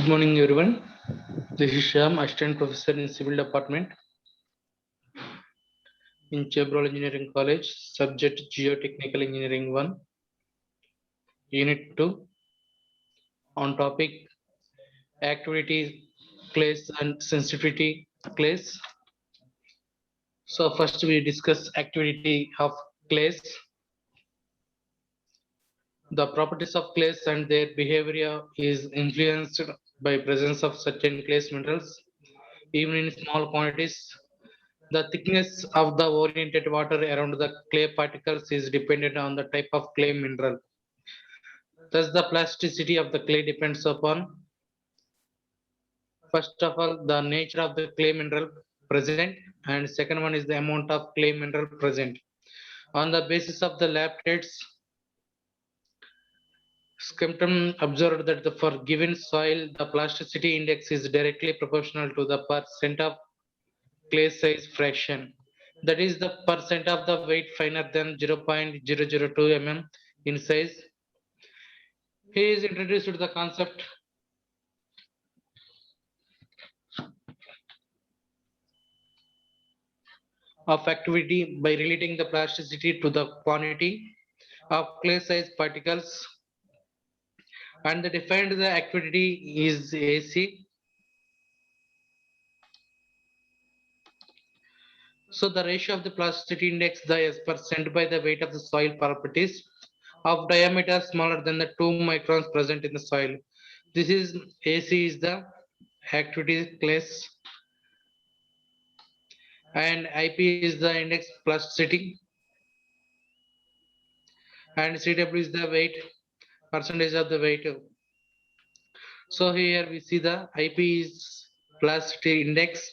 Good morning, everyone. This is Shyam, Assistant Professor in Civil Department in Chevron Engineering College, subject Geotechnical Engineering 1, Unit 2, on topic activity, clays and sensitivity clays. So first we discuss activity of clays. The properties of clays and their behavior is influenced by presence of certain clays minerals, even in small quantities. The thickness of the oriented water around the clay particles is dependent on the type of clay mineral. Thus, the plasticity of the clay depends upon, first of all, the nature of the clay mineral present, and second one is the amount of clay mineral present. On the basis of the lab tests, Skempton observed that for given soil, the plasticity index is directly proportional to the percent of clay size fraction. That is the percent of the weight finer than 0.002 mm in size. He is introduced to the concept of activity by relating the plasticity to the quantity of clay size particles, and they defined the activity is AC. So the ratio of the plasticity index the as percent by the weight of the soil properties of diameter smaller than the 2 microns present in the soil. This is AC is the activity class, and IP is the index plasticity, and CW is the weight, percentage of the weight. So here we see the IP is plasticity index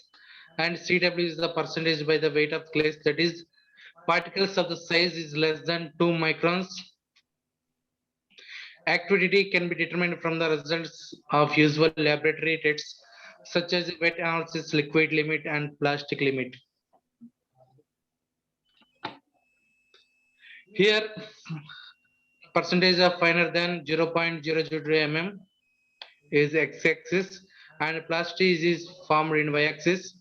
and CW is the percentage by the weight of clay, that is particles of the size is less than 2 microns. Activity can be determined from the results of usual laboratory tests such as wet analysis, liquid limit, and plastic limit. Here, percentage of finer than 0.002 mm is x-axis and plasticity is formed in y-axis.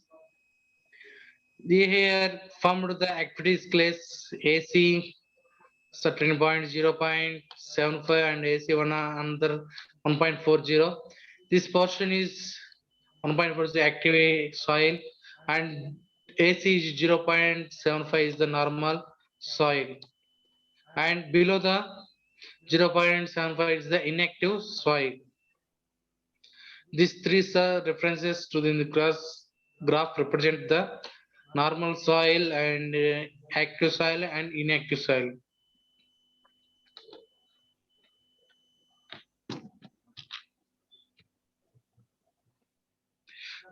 The here formed the activities class AC certain point 0.75 and AC one another 1.40. This portion is 1.40 active soil and AC is 0.75 is the normal soil, and below the 0.75 is the inactive soil. These three references to the graph represent the normal soil and active soil and inactive soil.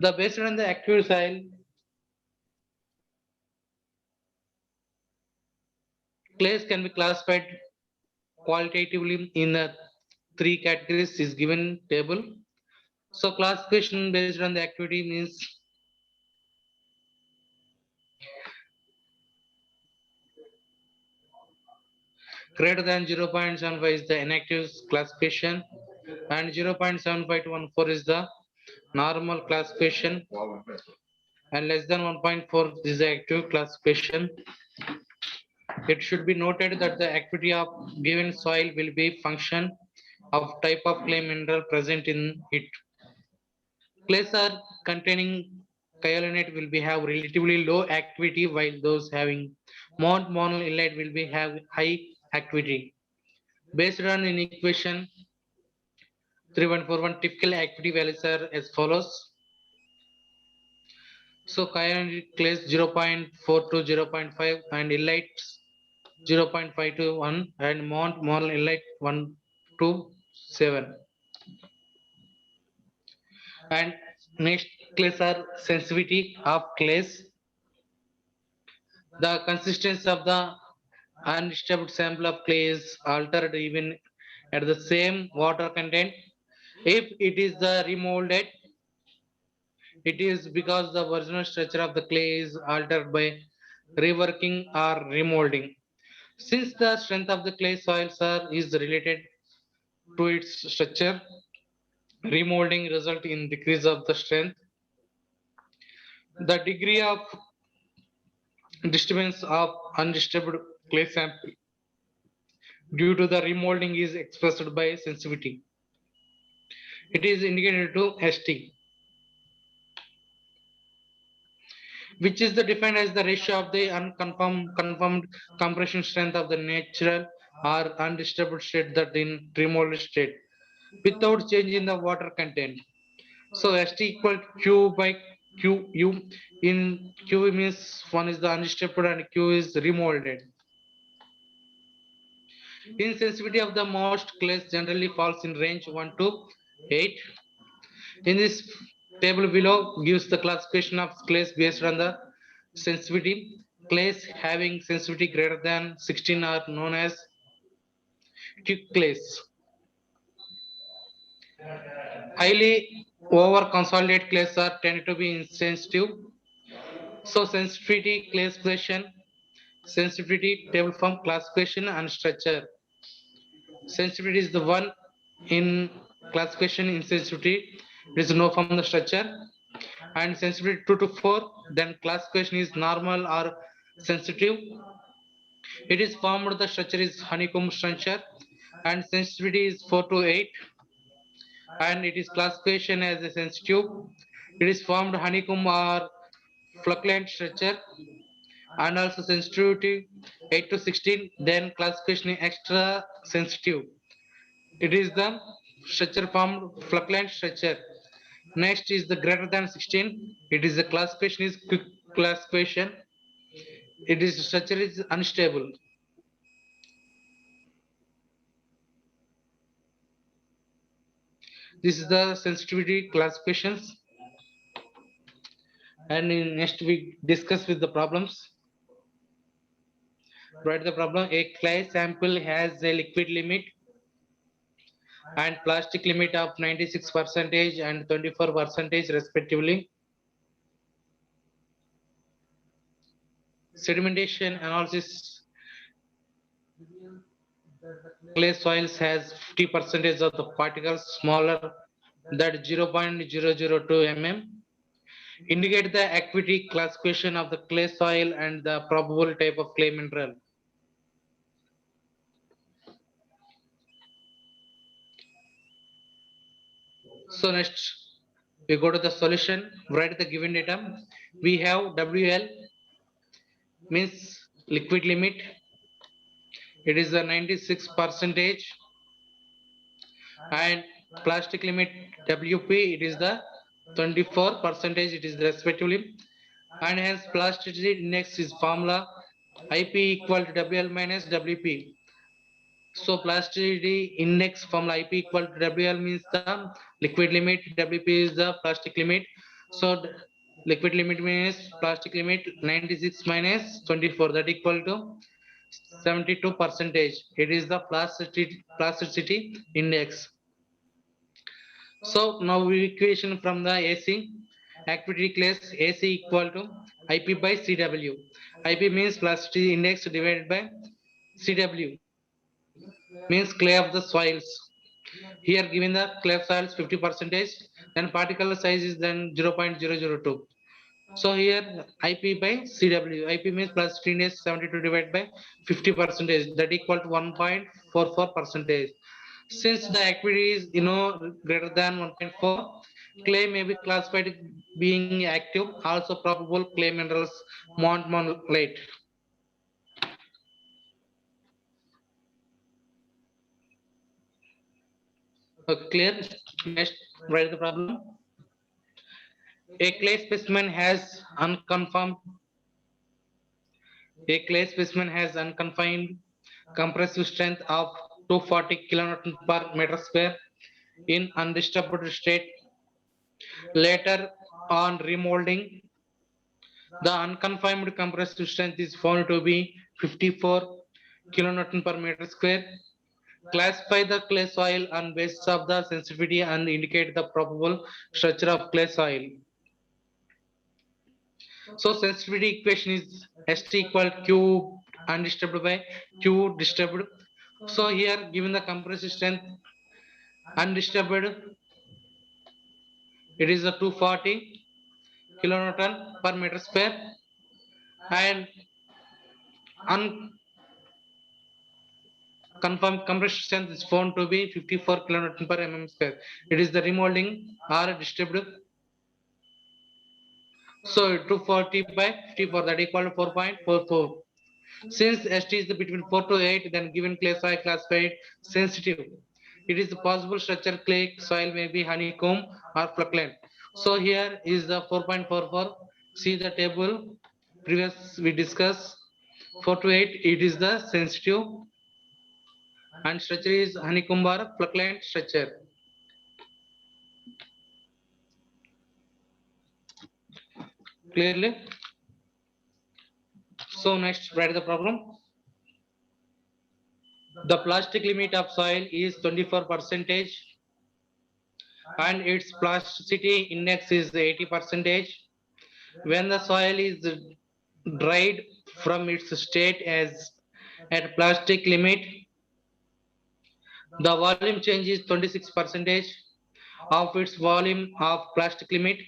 The based on the active soil, clays can be classified qualitatively in the three categories is given table. So classification based on the activity means greater than 0.75 is the inactive classification and 0.75 to 1.4 is the normal classification and less than 1.4 is the active classification. It should be noted that the activity of given soil will be function of type of clay mineral present in it. Clays are containing kaolinite will be have relatively low activity, while those having monoilite will be have high activity. Based on an equation 3141, typical activity values are as follows. So kaolinite clays 0.4 to 0.5 and illites 0.5 to 1 and monoilite 1 to 7. And next clays are sensitivity of clays. The consistency of the undisturbed sample of clay is altered even at the same water content. If it is the remolded, it is because the original structure of the clay is altered by reworking or remolding. Since the strength of the clay soils is related to its structure, Remolding result in decrease of the strength. The degree of disturbance of undisturbed clay sample due to the remolding is expressed by sensitivity. It is indicated to ST, which is the defined as the ratio of the confirmed compression strength of the natural or undisturbed state that in remolded state without change in the water content. So ST equal Q by QU. In Q means one is the undisturbed and Q is remolded. Insensitivity of the most clays generally falls in range 1 to 8. In this table below gives the classification of clays based on the sensitivity. Clays having sensitivity greater than 16 are known as quick clays. Highly over consolidated clays are tended to be insensitive. So sensitivity classification, sensitivity table form classification and structure. Sensitivity is the one in classification. Insensitivity is no from the structure, and sensitivity 2 to 4, then classification is normal or sensitive. It is formed, the structure is honeycomb structure, and sensitivity is 4 to 8, and it is classification as a sensitive. It is formed honeycomb or flocculent structure, and also sensitivity 8 to 16, then classification is extra sensitive. It is the structure formed flocculent structure. Next is the greater than 16. It is the classification is quick classification. It is structure is unstable. This is the sensitivity classifications. And in next we discuss with the problems. Write the problem. A clay sample has a liquid limit and plastic limit of 96 percentage and 24 percentage respectively. Sedimentation analysis. Clay soils has 50 percentage of the particles smaller than 0.002 mm. Indicate the activity classification of the clay soil and the probable type of clay mineral. So next we go to the solution. Write the given data. We have WL means liquid limit. It is the 96 percentage, and plastic limit WP, it is the 24 percentage, it is respectively, and hence plasticity index is formula IP equal to WL minus WP. So plasticity index formula IP equal to WL means the liquid limit, WP is the plastic limit. So liquid limit means plastic limit 96 minus 24, that equal to 72 percentage. It is the plasticity index. So now we equation from the AC activity class AC equal to IP by CW. IP means plasticity index divided by CW means clay of the soils. Here given the clay soils 50 percentage, then particle size is then 0.002. So here IP by CW, IP means plasticity index 72 divided by 50 percentage, that equal to 1.44 percentage. Since the activity is greater than 1.4, clay may be classified being active. Also probable clay minerals montmorillonite. Okay, clear. Next, write the problem. A clay specimen has unconfirmed. A clay specimen has unconfined compressive strength of 240 kilonewton per meter square in undisturbed state. Later on remolding, the unconfined compressive strength is found to be 54 kilonewton per meter square. Classify the clay soil on basis of the sensitivity and indicate the probable structure of clay soil. So sensitivity equation is ST equal Q undisturbed by Q disturbed. So here given the compressive strength undisturbed it is a 240 kilonewton per meter square, and unconfirmed compression strength is found to be 54 kilonewton per mm square. It is the remolding or distributed. So 240 by 54, that equal to 4.44. Since ST is between 4 to 8, then given clay soil classified sensitive. It is possible structure clay soil may be honeycomb or flocculent. So here is the 4.44. See the table. Previous we discussed 4 to 8. It is the sensitive, and structure is honeycomb or flocculent structure. Clearly. So next, write the problem. The plastic limit of soil is 24 percentage, and its plasticity index is 80 percentage. When the soil is dried from its state as at plastic limit, the volume change is 26 percentage of its volume of plastic limit.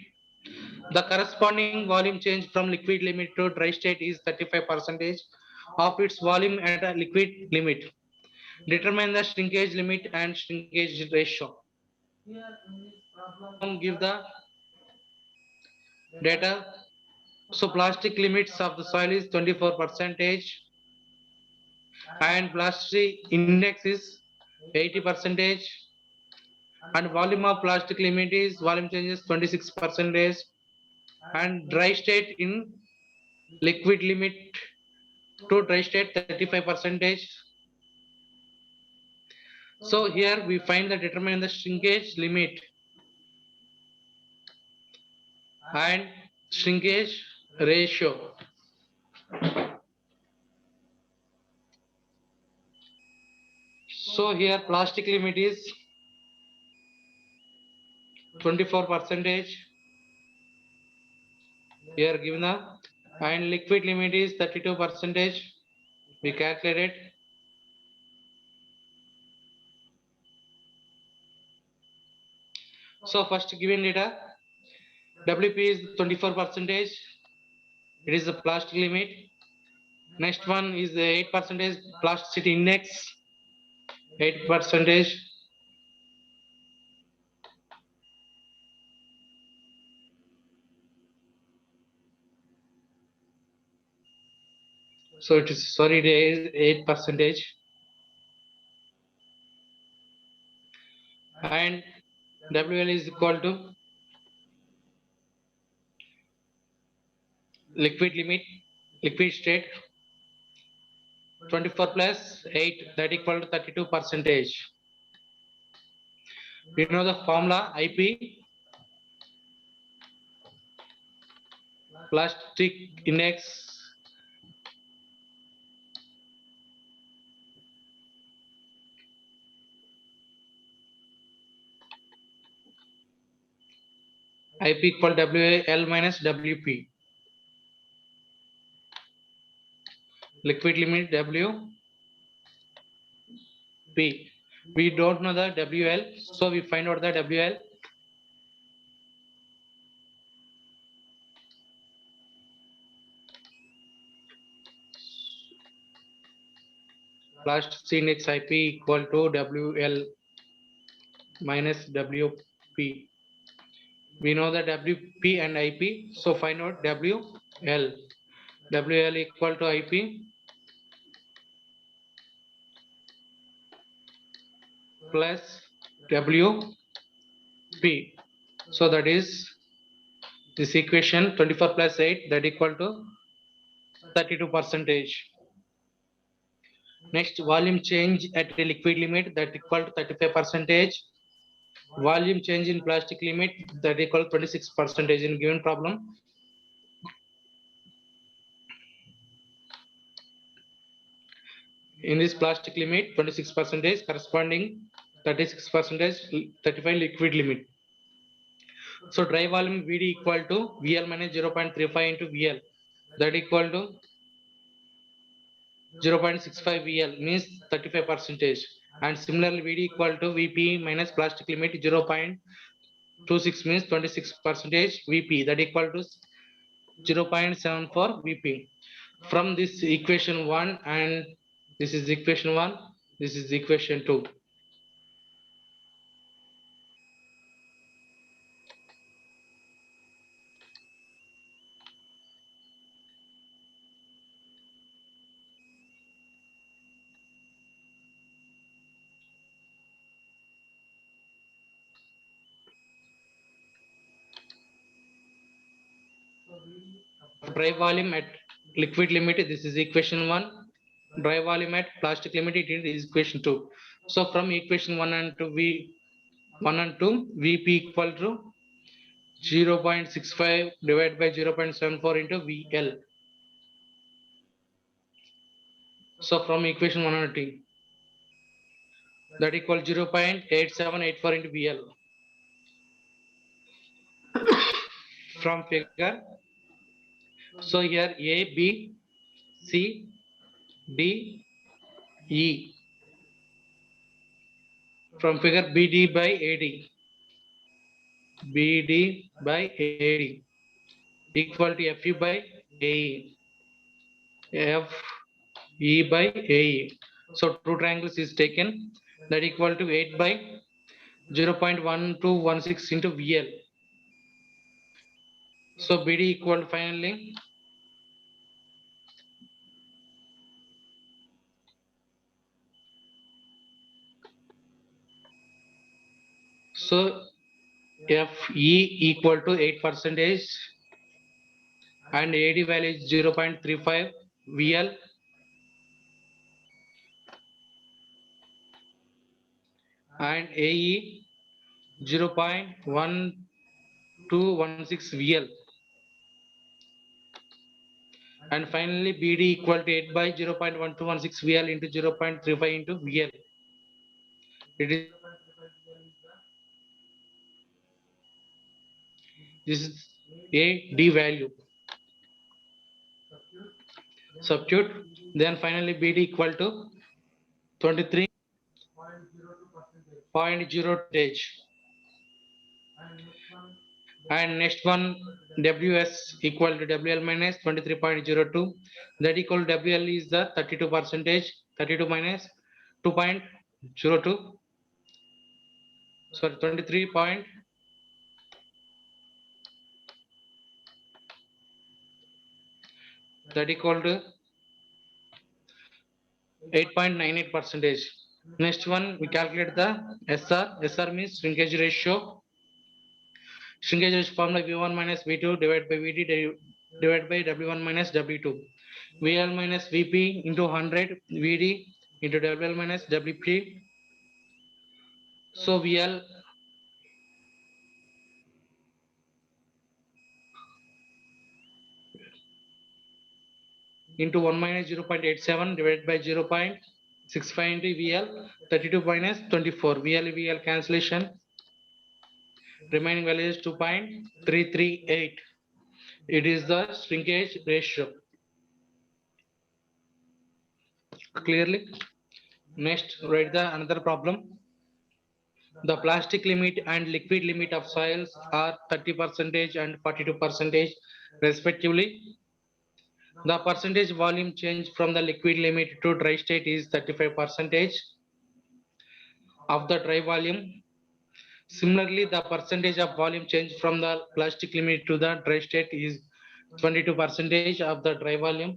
The corresponding volume change from liquid limit to dry state is 35 percentage of its volume at a liquid limit. Determine the shrinkage limit and shrinkage ratio. Problem give the data. So plastic limits of the soil is 24 percentage, and plastic index is 80 percentage, and volume of plastic limit is volume changes 26 percentage, and dry state in liquid limit to dry state 35 percentage. So here we find the determine the shrinkage limit and shrinkage ratio. So here plastic limit is 24 percentage. Here given the, and liquid limit is 32 percentage. We calculate it. So first given data, WP is 24 percentage. It is the plastic limit. Next one is the 8 percentage plasticity index. 8 percentage. So it is, sorry, it is 8 percentage. And WL is equal to liquid limit, liquid state 24 plus 8, that equal to 32 percentage. You know the formula IP, plastic index IP equal WL minus WP. Liquid limit WP. We don't know the WL, so we find out the WL. Plastic index IP equal to WL minus WP. We know the WP and IP, so find out WL. WL equal to IP plus WP. So that is this equation 24 plus 8, that equal to 32 percentage. Next, volume change at a liquid limit, that equal to 35 percentage. Volume change in plastic limit, that equal to 26 percentage in given problem. In this plastic limit 26 percentage, corresponding 36 percentage 35 liquid limit. So dry volume VD equal to VL minus 0.35 into VL, that equal to 0.65 VL, means 35 percentage. And similarly VD equal to VP minus plastic limit 0.35 26 means 26 percentage Vp, that equal to 0.74 Vp. From this equation 1, and this is equation 1, this is equation 2. Dry volume at liquid limit, this is equation 1. Dry volume at plastic limit, it is equation 2. So from equation 1 and 2, 1 and 2, Vp equal to 0.65 divided by 0.74 into VL. So from equation 1 and 2, that equal 0.8784 into VL. From figure, so here A, B, C, D, E. From figure BD by AD, BD by AD equal to FE by AE, FE by AE. So two triangles is taken, that equal to 8 by 0.1216 into VL. So BD equal finally so FE equal to 8 percentage and AD value is 0.35 VL and AE 0.1216 VL. And finally BD equal to 8 by 0.1216 VL into 0.35 into VL. It is this is a D value. Substitute. Then finally BD equal to 23.0%. And next one WS equal to WL minus 23.02. That equal to WL is the 32 percentage, 32 minus 2.02. Sorry, 23 point. That equal to 8.98 percentage. Next one we calculate the SR. SR means shrinkage ratio. Shrinkage ratio formula V1 minus V2 divided by VD divided by W1 minus W2. VL minus VP into 100 VD into WL minus WP. So VL into 1 minus 0.87 divided by 0.65 into VL, 32 minus 24. VL cancellation. Remaining value is 2.338. It is the shrinkage ratio. Clearly. Next, write the another problem. The plastic limit and liquid limit of soils are 30% and 42% respectively. The percentage volume change from the liquid limit to dry state is 35% of the dry volume. Similarly, the percentage of volume change from the plastic limit to the dry state is 22% of the dry volume.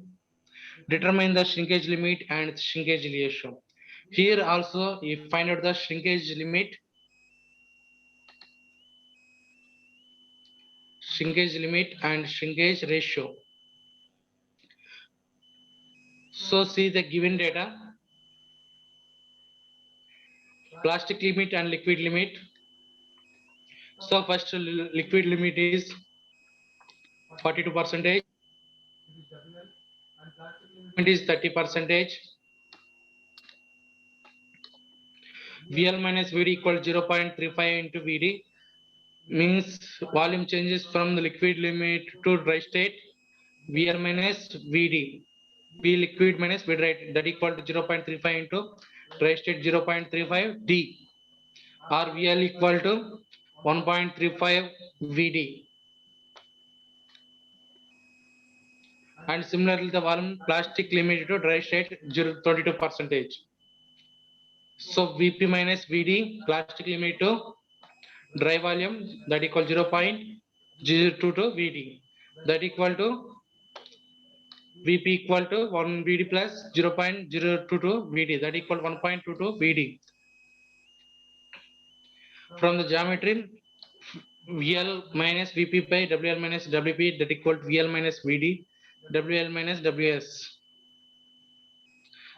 Determine the shrinkage limit and shrinkage ratio. Here also, you find out the shrinkage limit, and shrinkage ratio. So see the given data, plastic limit and liquid limit. So first liquid limit is 42%, limit is 30%. VL minus VD equal 0.35 into VD means volume changes from the liquid limit to dry state. VL minus VD, V liquid minus V dry, that equal to 0.35 into dry state 0.35 D, or VL equal to 1.35 VD. And similarly, the volume plastic limit to dry state 22%. So VP minus VD plastic limit to dry volume that equal 0.022 VD, that equal to VP equal to 1 VD plus 0.022 VD, that equal 1.22 VD. From the geometry, VL minus VP by WL minus WP, that equal to VL minus VD, WL minus WS.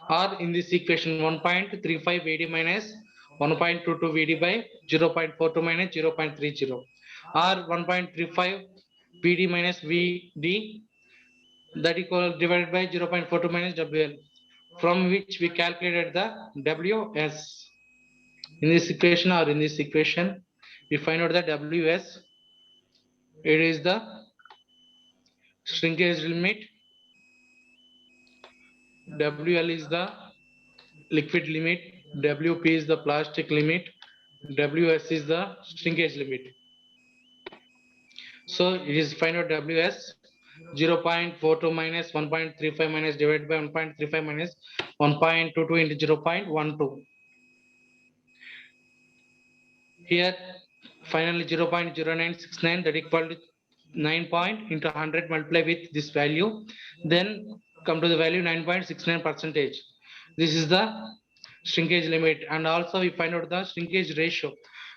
Or in this equation 1.35 VD minus 1.22 VD by 0.42 minus 0.30, or 1.35 VD minus VD, that equal divided by 0.42 minus WL, from which we calculated the WS. In this equation or in this equation, we find out the WS. It is the shrinkage limit, WL is the liquid limit, WP is the plastic limit, WS is the shrinkage limit. So it is find out WS 0.42 minus 1.35 minus divided by 1.35 minus 1.22 into 0.12. Here finally 0.0969, that equal to 9 point into 100 multiply with this value, then come to the value 9.69 percentage. This is the shrinkage limit. And also we find out the shrinkage ratio.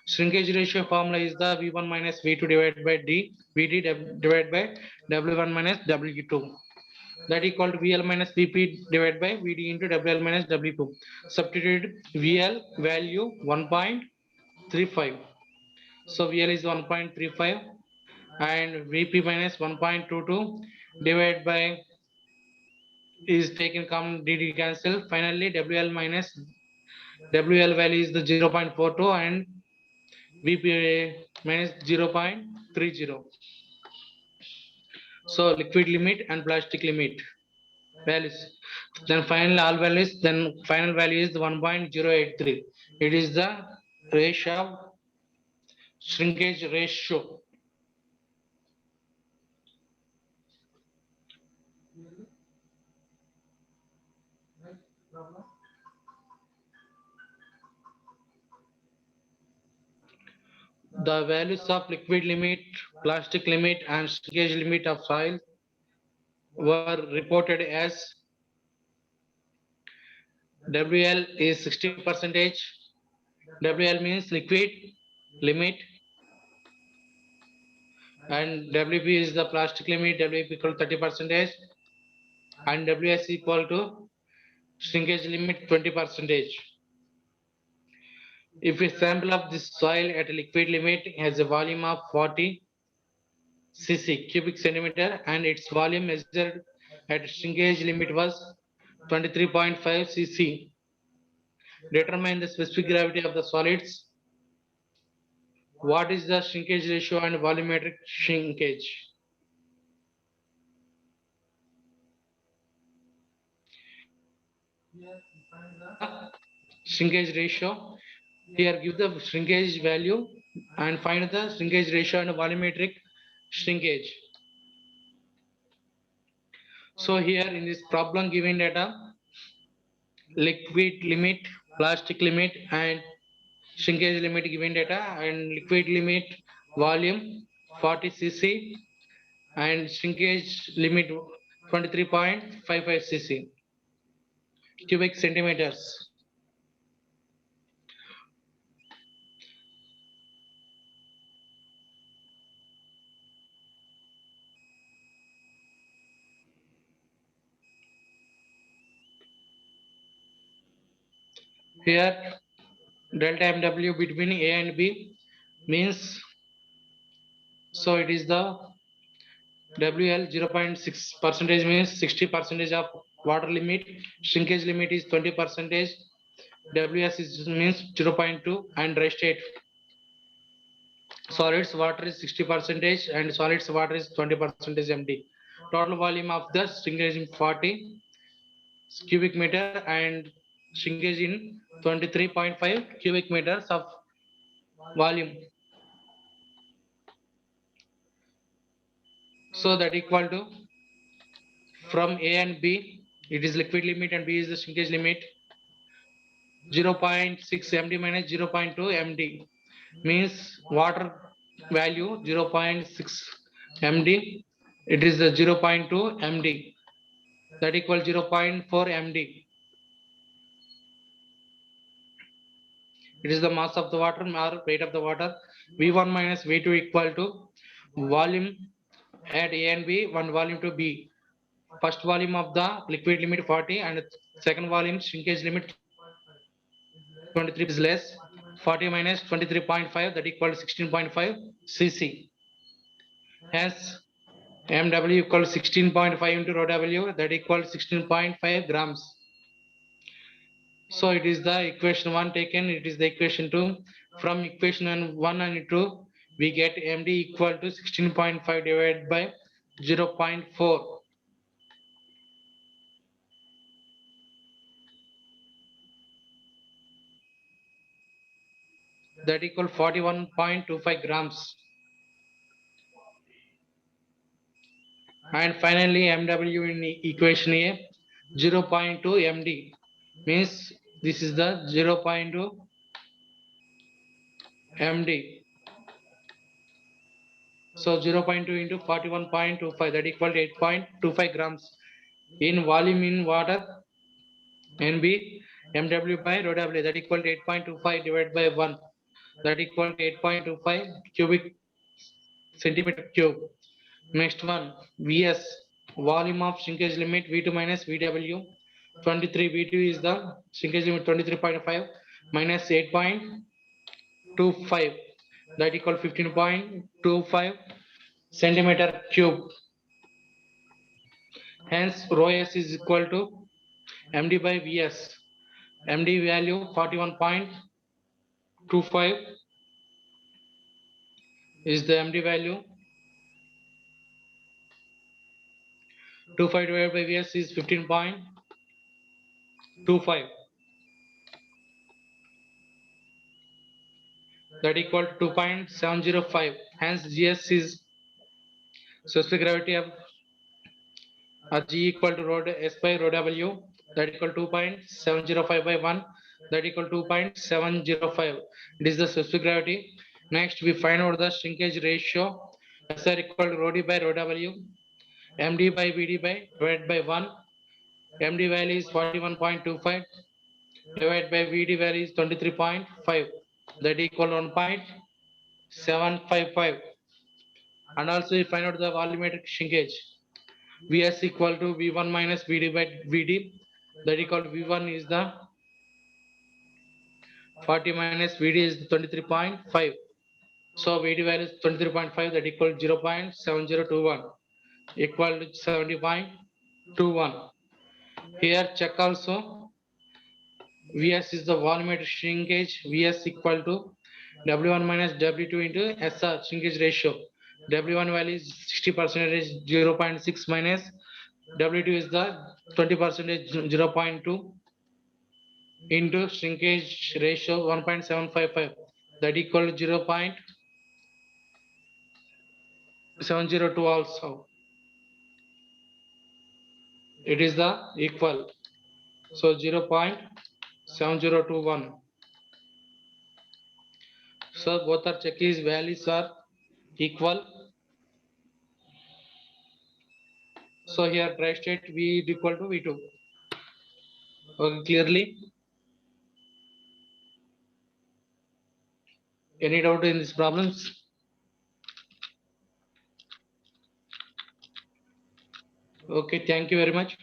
Shrinkage ratio formula is the V1 minus V2 divided by D, VD divided by W1 minus W2, that equal to VL minus VP divided by VD into WL minus W2. Substitute VL value 1.35. So VL is 1.35 and VP minus 1.22 divided by is taken, come DD cancel. Finally WL minus WL value is the 0.42 and VP minus 0.30. So liquid limit and plastic limit values. Then final all values, then final value is 1.083. It is the ratio, shrinkage ratio. The values of liquid limit, plastic limit, and shrinkage limit of soil were reported as WL is 60 percentage. WL means liquid limit, and WP is the plastic limit. WP equal to 30 percentage, and WS equal to shrinkage limit 20 percentage. If a sample of this soil at a liquid limit has a volume of 40 cc cubic centimeter and its volume measured at shrinkage limit was 23.5 cc, determine the specific gravity of the solids. What is the shrinkage ratio and volumetric shrinkage? Find the shrinkage ratio. Here give the shrinkage value and find the shrinkage ratio and volumetric shrinkage. So here in this problem given data, liquid limit, plastic limit, and shrinkage limit given data, and liquid limit volume 40 cc and shrinkage limit 23.55 cc cubic centimeters. Here delta MW between A and B means, so it is the WL 0.6 percentage means 60 percentage of water limit, shrinkage limit is 20 percentage, WS is means 0.2, and dry state solids water is 60 percentage and solids water is 20 percentage empty. Total volume of the shrinkage in 40 cubic meter and shrinkage in 23.5 cubic meters of volume. So that equal to from A and B, it is liquid limit and B is the shrinkage limit. 0.6 md minus 0.2 md means water value 0.6 md. It is the 0.2 md, that equals 0.4 md. It is the mass of the water or weight of the water. V1 minus V2 equal to volume at A and B, one volume to B. First volume of the liquid limit 40 and second volume shrinkage limit 23 is less. 40 minus 23.5, that equals 16.5 cc. Hence mw equals 16.5 into rho w, that equals 16.5 grams. So it is the equation 1 taken, it is the equation 2. From equation 1 and 2, we get md equal to 16.5 divided by 0.4. That equals 41.25 grams. And finally mw in equation A 0.2 md means this is the 0.2 md. So 0.2 into 41.25, that equals 8.25 grams. In volume in water NB mw by rho w, that equals 8.25 divided by 1, that equals 8.25 cubic centimeter cube. Next one Vs, volume of shrinkage limit V2 minus Vw. 23 V2 is the shrinkage limit 23.5 minus 8.25, that equal 15.25 centimeter cube. Hence rho s is equal to md by Vs. md value 41.25 is the md value. 25 divided by Vs is 15.25, that equal to 2.705. Hence Gs is specific gravity of G equal to rho s by rho w, that equal 2.705 by 1, that equal 2.705. It is the specific gravity. Next we find out the shrinkage ratio. SR equal to rho d by rho w, md by vd by divided by 1. md value is 41.25 divided by vd value is 23.5, that equal 1.755. And also we find out the volumetric shrinkage. Vs equal to V1 minus Vd by Vd, that equal to V1 is the 40 minus Vd is 23.5. So Vd value is 23.5, that equal to 0.7021, equal to 70.21. Here check also. Vs is the volumetric shrinkage. Vs equal to W1 minus W2 into SR shrinkage ratio. W1 value is 60%, 0.6 minus W2 is the 20%, 0.2 into shrinkage ratio 1.755, that equal to 0.702 also. It is the equal. So 0.7021. So both are checkies values are equal. So here dry state V equal to V2. Okay, clearly. Any doubt in these problems? Okay, thank you very much.